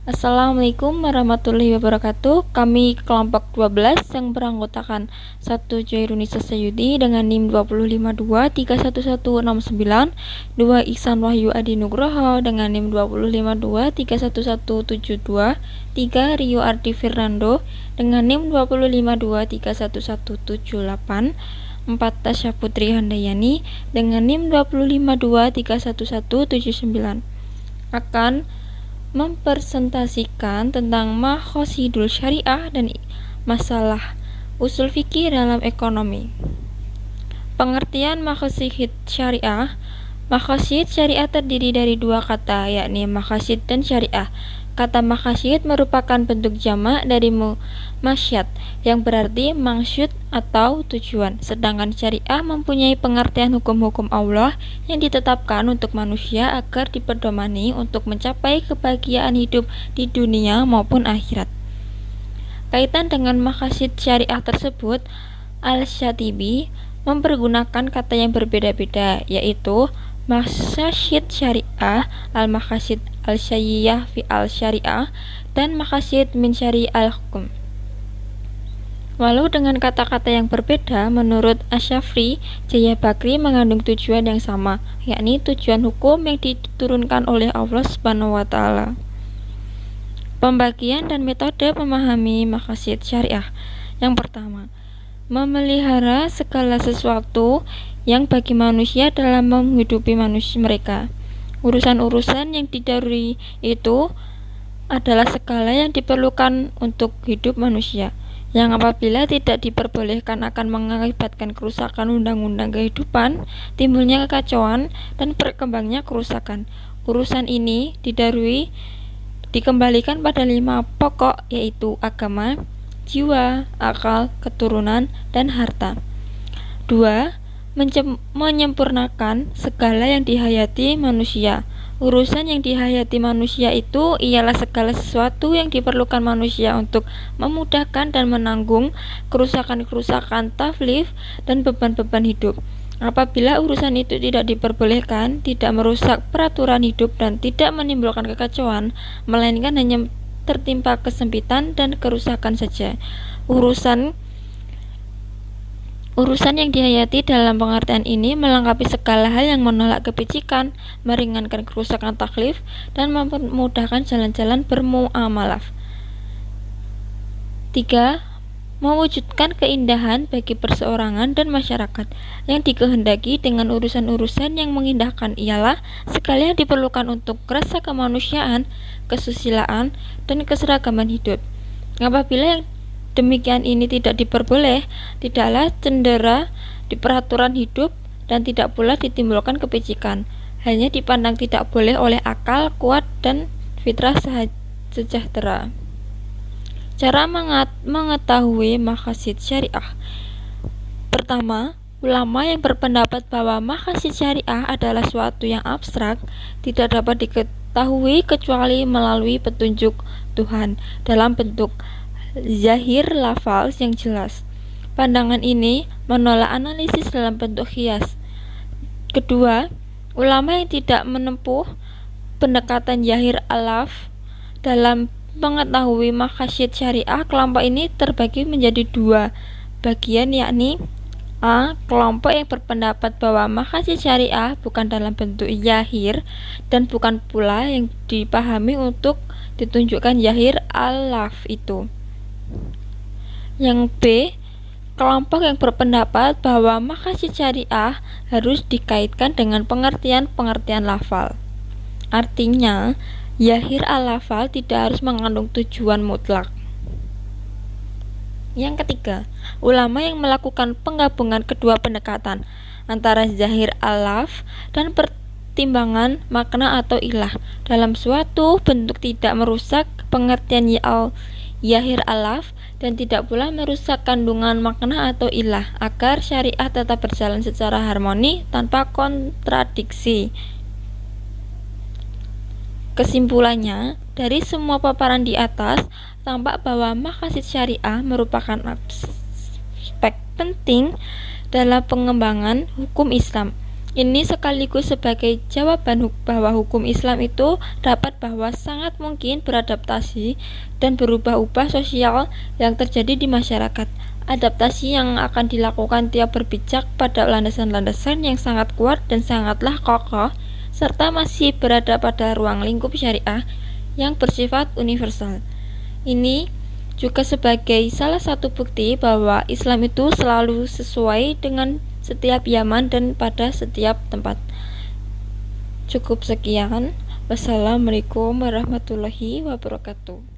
Assalamualaikum warahmatullahi wabarakatuh. Kami kelompok 12 yang beranggotakan 1 Jairunisa Sayudi dengan NIM 252311169, 2 Ihsan Wahyu Adi Nugroho dengan NIM 252311172, 3 Rio Ardi Fernando dengan NIM 252311178, 4 Tasya Putri Handayani dengan NIM 252311179 akan mempresentasikan tentang maqasidul syariah dan masalah usul fikih dalam ekonomi. Pengertian maqasid syariah. Maqasid syariah terdiri dari dua kata, yakni maqasid dan syariah. Kata maqasid merupakan bentuk jamak dari masyad, yang berarti maksud atau tujuan, sedangkan syariah mempunyai pengertian hukum-hukum Allah yang ditetapkan untuk manusia agar dipedomani untuk mencapai kebahagiaan hidup di dunia maupun akhirat. Kaitan dengan maqasid syariah tersebut, Al-Syatibi mempergunakan kata yang berbeda-beda, yaitu maqasid syariah, al-maqasid al-syariah fi al-syariah, dan maqasid min syari al-hukum. Walau dengan kata-kata yang berbeda, menurut Asy-Syafri, Jaya Bakri mengandung tujuan yang sama, yakni tujuan hukum yang diturunkan oleh Allah Subhanahu wa Ta'ala. Pembagian dan metode memahami maqasid syariah. Yang pertama, memelihara segala sesuatu yang bagi manusia dalam menghidupi manusia mereka. Urusan-urusan yang didaruri itu adalah segala yang diperlukan untuk hidup manusia, yang apabila tidak diperbolehkan akan mengakibatkan kerusakan undang-undang kehidupan, timbulnya kekacauan, dan berkembangnya kerusakan. Urusan ini didarui dikembalikan pada 5 pokok, yaitu agama, jiwa, akal, keturunan, dan harta. 2. Menyempurnakan segala yang dihayati manusia. Urusan yang dihayati manusia itu ialah segala sesuatu yang diperlukan manusia untuk memudahkan dan menanggung kerusakan-kerusakan taklif dan beban-beban hidup. Apabila urusan itu tidak diperbolehkan, tidak merusak peraturan hidup dan tidak menimbulkan kekacauan, melainkan hanya tertimpa kesempitan dan kerusakan saja. Urusan yang dihayati dalam pengertian ini melengkapi segala hal yang menolak kepicikan, meringankan kerusakan taklif, dan memudahkan jalan-jalan bermuamalah. 3. Mewujudkan keindahan bagi perseorangan dan masyarakat. Yang dikehendaki dengan urusan-urusan yang mengindahkan ialah segala yang diperlukan untuk rasa kemanusiaan, kesusilaan, dan keseragaman hidup. Apabila yang demikian ini tidak diperboleh, tidaklah cendera di peraturan hidup dan tidak pula ditimbulkan kepicikan. Hanya dipandang tidak boleh oleh akal kuat dan fitrah sejahtera. Cara mengetahui maqasid syariah. Pertama, ulama yang berpendapat bahwa maqasid syariah adalah suatu yang abstrak, tidak dapat diketahui kecuali melalui petunjuk Tuhan dalam bentuk zahir lafal yang jelas. Pandangan ini menolak analisis dalam bentuk qiyas. Kedua, ulama yang tidak menempuh pendekatan zahir alaf dalam mengetahui maqasid syariah, kelompok ini terbagi menjadi 2 bagian, yakni A. Kelompok yang berpendapat bahwa maqasid syariah bukan dalam bentuk zahir dan bukan pula yang dipahami untuk ditunjukkan zahir alaf itu. Yang B. Kelompok yang berpendapat bahwa maqasid syariah harus dikaitkan dengan pengertian-pengertian lafal. Artinya, zahir al-lafal tidak harus mengandung tujuan mutlak. Yang ketiga, ulama yang melakukan penggabungan kedua pendekatan antara zahir al-laf dan pertimbangan makna atau ilah dalam suatu bentuk tidak merusak pengertian zahir alaf dan tidak pula merusak kandungan makna atau ilah, agar syariah tetap berjalan secara harmoni tanpa kontradiksi. Kesimpulannya, dari semua paparan di atas, tampak bahwa maqasid syariah merupakan aspek penting dalam pengembangan hukum Islam. Ini sekaligus sebagai jawaban bahwa hukum Islam itu dapat bahwa sangat mungkin beradaptasi dan berubah-ubah sosial yang terjadi di masyarakat. Adaptasi yang akan dilakukan tiap berpijak pada landasan-landasan yang sangat kuat dan sangatlah kokoh, serta masih berada pada ruang lingkup syariah yang bersifat universal. Ini juga sebagai salah satu bukti bahwa Islam itu selalu sesuai dengan setiap zaman dan pada setiap tempat. Cukup sekian. Wassalamualaikum warahmatullahi wabarakatuh.